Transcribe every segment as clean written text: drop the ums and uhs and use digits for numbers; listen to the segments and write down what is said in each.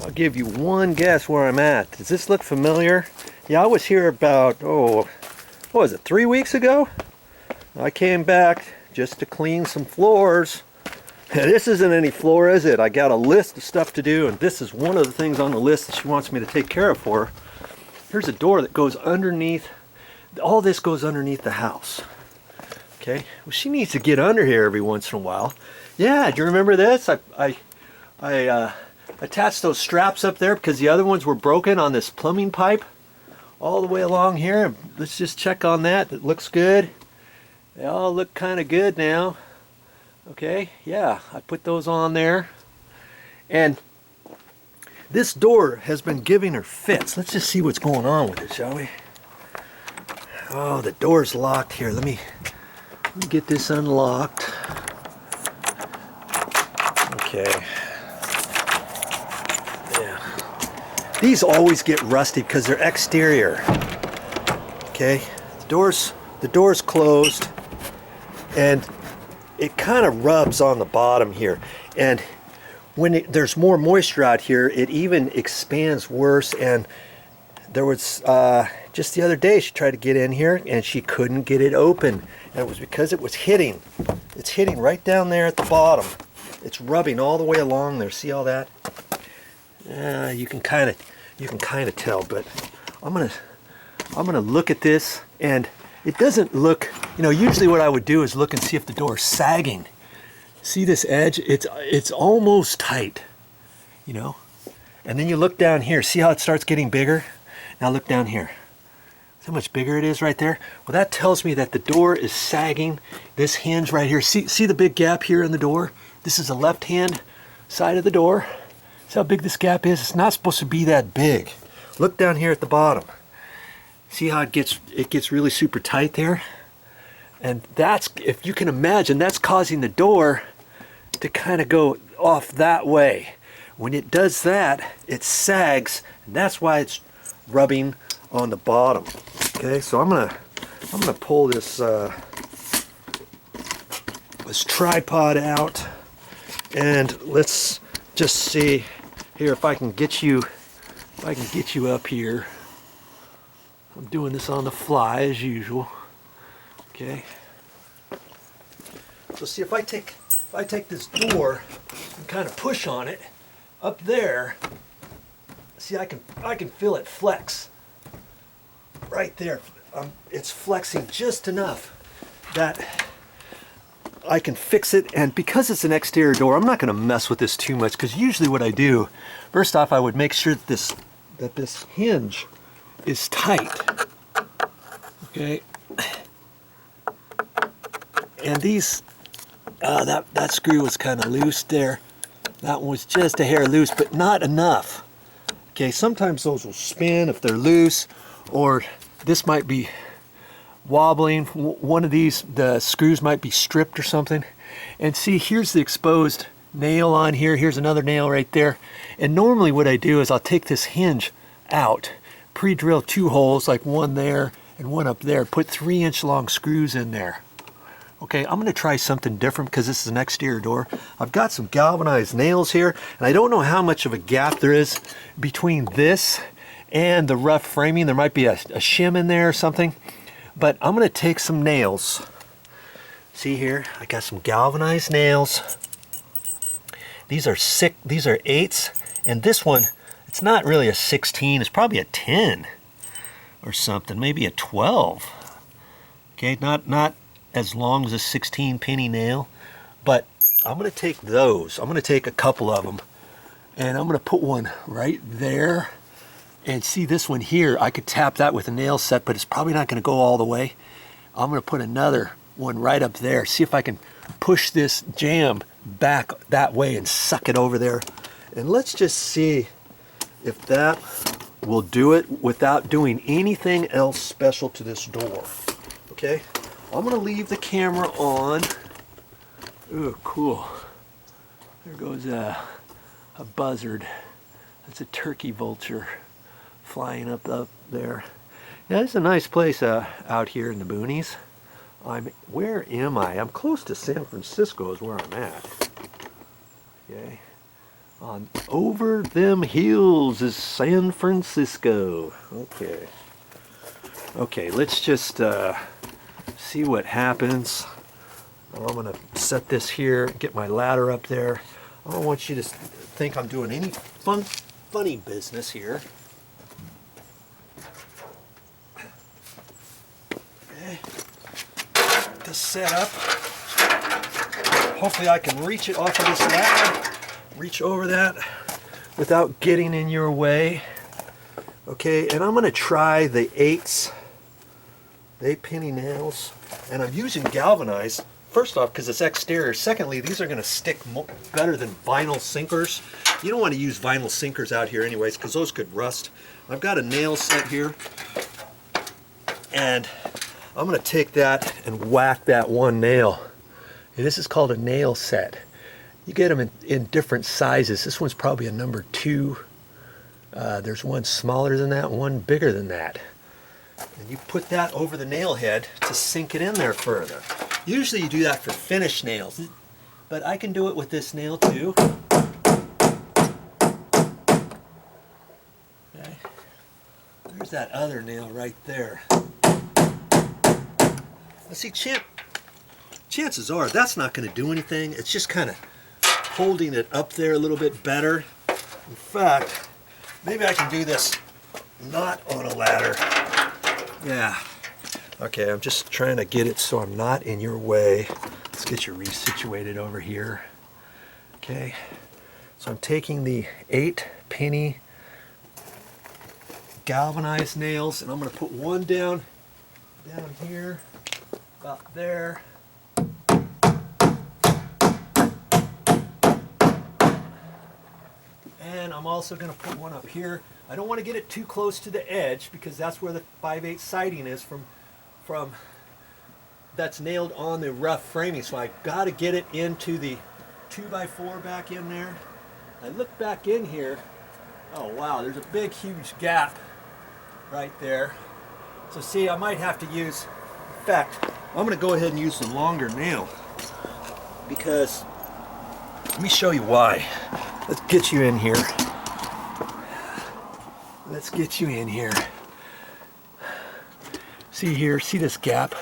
I'll give you one guess where I'm at. Does this look familiar? Yeah, I was here about, what was it, 3 weeks ago? I came back just to clean some floors. This isn't any floor, is it? I got a list of stuff to do, and this is one of the things on the list that she wants me to take care of for her. Here's a door that goes underneath. All this goes underneath the house. Okay, well, she needs to get under here every once in a while. Yeah, do you remember this? I attached those straps up there because the other ones were broken on this plumbing pipe all the way along here. Let's just check on that. It looks good. They all look kind of good now. Okay, yeah, I put those on there. And this door has been giving her fits. Let's just see what's going on with it, shall we? Oh, the door's locked here. Let me get this unlocked. Okay. Yeah. These always get rusty because they're exterior. Okay. The door's closed, and it kind of rubs on the bottom here. And when there's more moisture out here, it even expands worse. And there was just the other day she tried to get in here and she couldn't get it open, and it was because it was hitting. It's hitting right down there at the bottom. It's rubbing all the way along there. See all that? You can kind of tell, but I'm gonna look at this, and it doesn't look, usually what I would do is look and see if the door is sagging. See this edge? It's almost tight, and then you look down here. See how it starts getting bigger? Now look down here. See how much bigger it is right there? Well, that tells me that the door is sagging. This hinge right here, see the big gap here in the door? This is the left-hand side of the door. See how big this gap is? It's not supposed to be that big. Look down here at the bottom. See how it gets really super tight there? And that's, if you can imagine, that's causing the door to kind of go off that way. When it does that, it sags, and that's why it's rubbing on the bottom. Okay, so I'm gonna pull this tripod out, and let's just see here if I can get you up here. I'm doing this on the fly as usual. Okay. So see, if I take this door and kind of push on it up there, see, I can feel it flex right there. It's flexing just enough that I can fix it. And because it's an exterior door, I'm not going to mess with this too much, because usually what I do, first off, I would make sure that this hinge is tight. Okay. And these, that screw was kind of loose there. That one was just a hair loose, but not enough. Okay, sometimes those will spin if they're loose, or this might be wobbling. One of these, the screws might be stripped or something. And see, here's the exposed nail on here. Here's another nail right there. And normally what I do is I'll take this hinge out, pre-drill 2 holes, like one there and one up there, put 3-inch long screws in there. Okay, I'm going to try something different because this is an exterior door. I've got some galvanized nails here, and I don't know how much of a gap there is between this and the rough framing. There might be a shim in there or something, but I'm going to take some nails. See here, I got some galvanized nails. These are 8s, and this one, it's not really a 16, it's probably a 10 or something, maybe a 12. Okay, not as long as a 16 penny nail, but I'm going to take those. I'm going to take a couple of them, and I'm going to put one right there. And see this one here, I could tap that with a nail set, but it's probably not going to go all the way. I'm going to put another one right up there. See if I can push this jamb back that way and suck it over there. And let's just see if that will do it without doing anything else special to this door. Okay, I'm going to leave the camera on. Ooh, cool. There goes a buzzard. That's a turkey vulture flying up there. Yeah, it's a nice place out here in the boonies. Where am I? I'm close to San Francisco is where I'm at. Okay. On over them hills is San Francisco. Okay. Okay, let's just see what happens. I'm going to set this here, get my ladder up there. I don't want you to think I'm doing any funny business here. Okay. This set up. Hopefully I can reach it off of this ladder. Reach over that without getting in your way. Okay, and I'm going to try the 8 penny nails, and I'm using galvanized. First off, because it's exterior. Secondly, these are going to stick better than vinyl sinkers. You don't want to use vinyl sinkers out here anyways, because those could rust. I've got a nail set here, and I'm going to take that and whack that one nail. And this is called a nail set. You get them in different sizes. This one's probably a number 2. There's one smaller than that, one bigger than that. And you put that over the nail head to sink it in there further. Usually you do that for finished nails, but I can do it with this nail too. Okay. There's that other nail right there. Let's see, chances are that's not going to do anything. It's just kind of holding it up there a little bit better. In fact, maybe I can do this not on a ladder. Yeah. Okay, I'm just trying to get it so I'm not in your way. Let's get you resituated over here. Okay, so I'm taking the 8 penny galvanized nails, and I'm going to put one down here, about there. And I'm also going to put one up here. I don't want to get it too close to the edge because that's where the 5/8 siding is from that's nailed on the rough framing. So I've got to get it into the 2x4 back in there. I look back in here. Oh wow, there's a big huge gap right there. So see, I might have to use, in fact, I'm going to go ahead and use the longer nail because, let me show you why. Let's get you in here. Let's get you in here. See here, see this gap?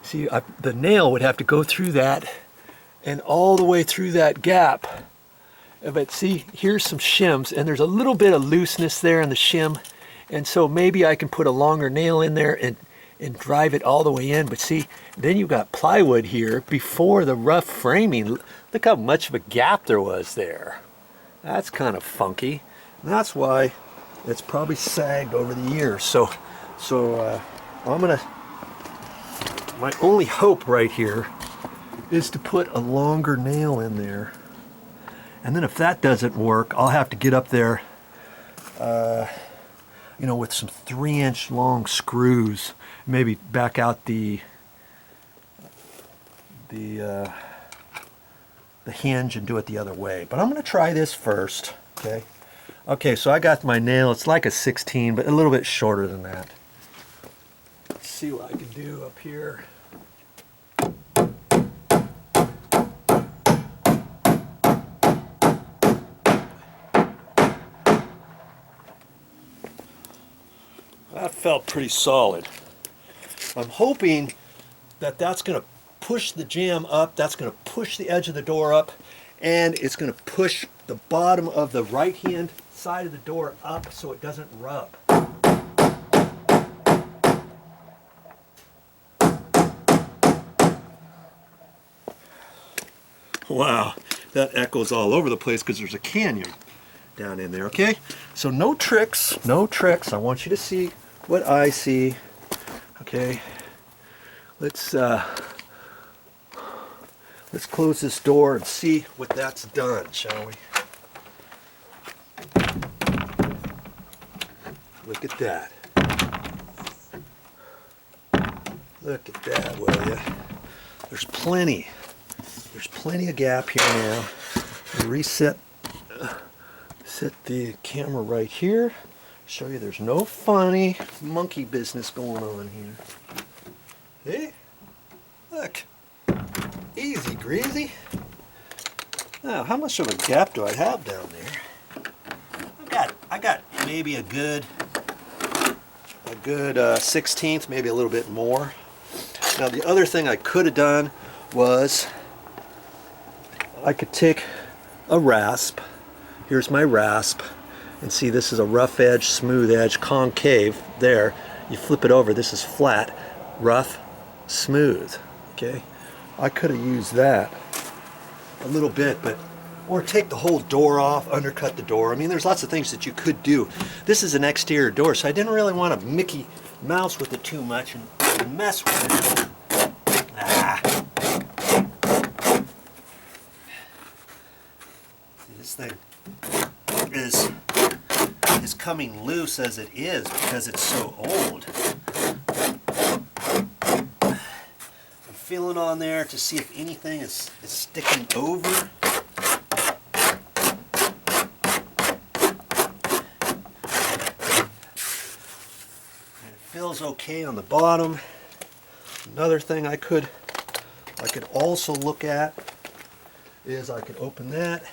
See, the nail would have to go through that and all the way through that gap. But see, here's some shims, and there's a little bit of looseness there in the shim. And so maybe I can put a longer nail in there and drive it all the way in. But see, then you've got plywood here before the rough framing. Look how much of a gap there was there. That's kind of funky. And that's why it's probably sagged over the years. So I'm gonna, my only hope right here is to put a longer nail in there. And then if that doesn't work, I'll have to get up there, you know, with some 3-inch long screws, maybe back out the hinge and do it the other way. But I'm going to try this first. Okay. Okay, so I got my nail. It's like a 16, but a little bit shorter than that. Let's see what I can do up here. That felt pretty solid. I'm hoping that that's going to push the jamb up, that's going to push the edge of the door up, and it's going to push the bottom of the right-hand side of the door up so it doesn't rub. Wow, that echoes all over the place because there's a canyon down in there, okay? So no tricks, no tricks. I want you to see what I see. Okay, let's close this door and see what that's done, shall we? Look at that. Look at that, will you? There's plenty of gap here now. Reset set the camera right here. Show you there's no funny monkey business going on here. Hey, look, easy greasy. Now, how much of a gap do I have down there? I got maybe a good 1/16, maybe a little bit more. Now the other thing I could have done was I could take a rasp. Here's my rasp, and see, this is a rough edge, smooth edge, concave. There, you flip it over, this is flat, rough, smooth. Okay, I could have used that a little bit, or take the whole door off, undercut the door. I mean, there's lots of things that you could do. This is an exterior door, so I didn't really want to Mickey Mouse with it too much and mess with it. This thing is coming loose as it is because it's so old. I'm feeling on there to see if anything is sticking over. Feels okay on the bottom. Another thing I could also look at is I could open that,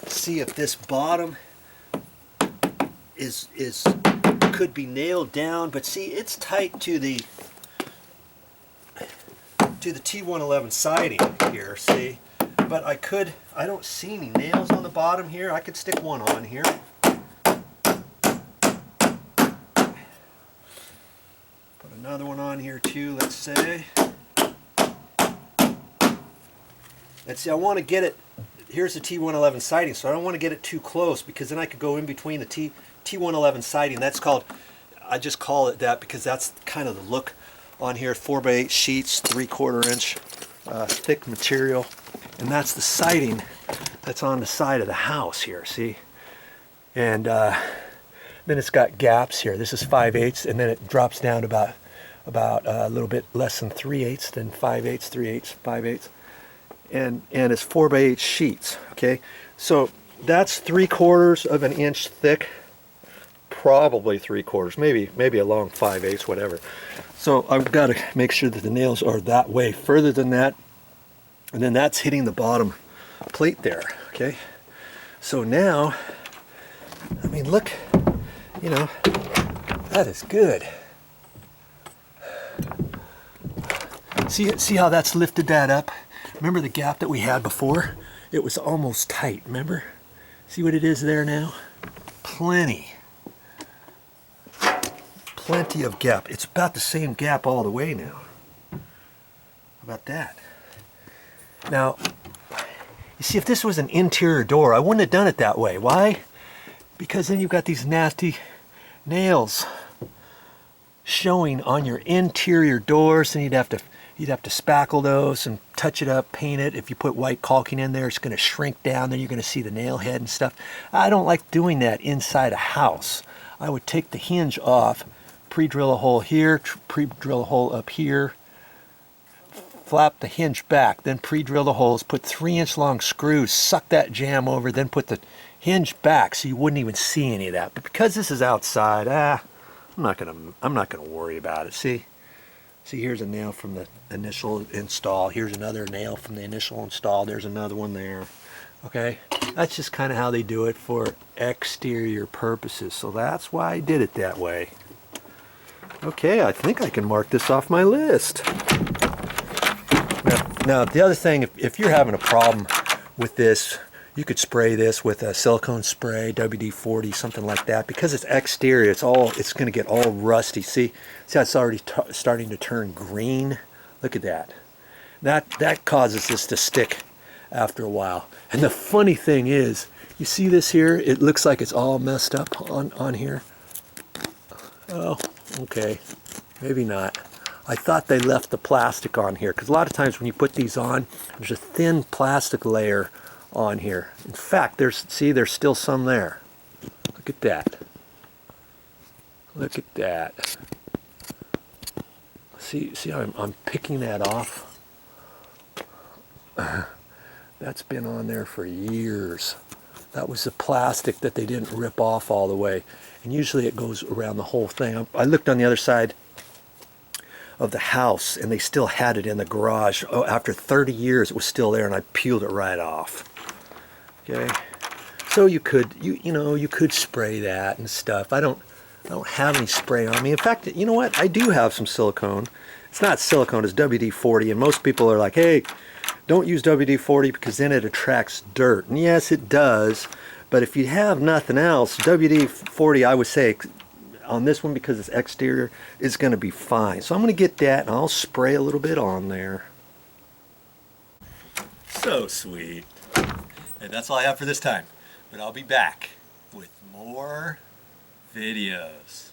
see if this bottom could be nailed down, but see, it's tight to the T111 siding here, see, but I don't see any nails on the bottom here. I could stick one on here. Another one on here too, let's say. And see, I want to get it, here's the T111 siding, so I don't want to get it too close, because then I could go in between the T111 siding. That's called, I just call it that because that's kind of the look on here. 4x8 sheets, 3/4 inch thick material, and that's the siding that's on the side of the house here, see? And then it's got gaps here. This is 5/8, and then it drops down to about a little bit less than 3/8, then 5/8, 3/8, 5/8, and it's 4x8 sheets. Okay, so that's 3/4 of an inch thick, probably 3/4, maybe a long 5/8, whatever. So I've got to make sure that the nails are that way, further than that, and then that's hitting the bottom plate there. Okay, so now, I mean, look, you know, that is good. See how that's lifted that up? Remember the gap that we had before? It was almost tight, remember? See what it is there now? Plenty of gap. It's about the same gap all the way now. How about that? Now, you see, if this was an interior door, I wouldn't have done it that way. Why? Because then you've got these nasty nails showing on your interior doors, and you'd have to spackle those and touch it up, paint it. If you put white caulking in there, it's going to shrink down. Then you're going to see the nail head and stuff. I don't like doing that inside a house. I would take the hinge off, pre-drill a hole here, pre-drill a hole up here, flap the hinge back, then pre-drill the holes, put 3-inch long screws, suck that jam over, then put the hinge back so you wouldn't even see any of that. But because this is outside, I'm not gonna worry about it. See, here's a nail from the initial install. Here's another nail from the initial install. There's another one there. Okay, that's just kind of how they do it for exterior purposes. So that's why I did it that way. Okay, I think I can mark this off my list. Now the other thing, if you're having a problem with this, you could spray this with a silicone spray, WD-40, something like that. Because it's exterior, it's going to get all rusty. See how it's already starting to turn green? Look at that. That causes this to stick after a while. And the funny thing is, you see this here? It looks like it's all messed up on here. Oh, okay, maybe not. I thought they left the plastic on here, because a lot of times when you put these on, there's a thin plastic layer on here. In fact, there's still some there. Look at that. Look at that. See, I'm picking that off. That's been on there for years. That was the plastic that they didn't rip off all the way. And usually it goes around the whole thing. I looked on the other side of the house, and they still had it in the garage. Oh, after 30 years, it was still there, and I peeled it right off. Okay, so you could you could spray that and stuff. I don't have any spray on me. In fact, you know what? I do have some silicone. It's not silicone, it's WD-40, and most people are like, hey, don't use WD-40 because then it attracts dirt. And yes, it does, but if you have nothing else, WD-40, I would say, on this one, because it's exterior, is going to be fine. So I'm going to get that, and I'll spray a little bit on there. So sweet. And that's all I have for this time. But I'll be back with more videos.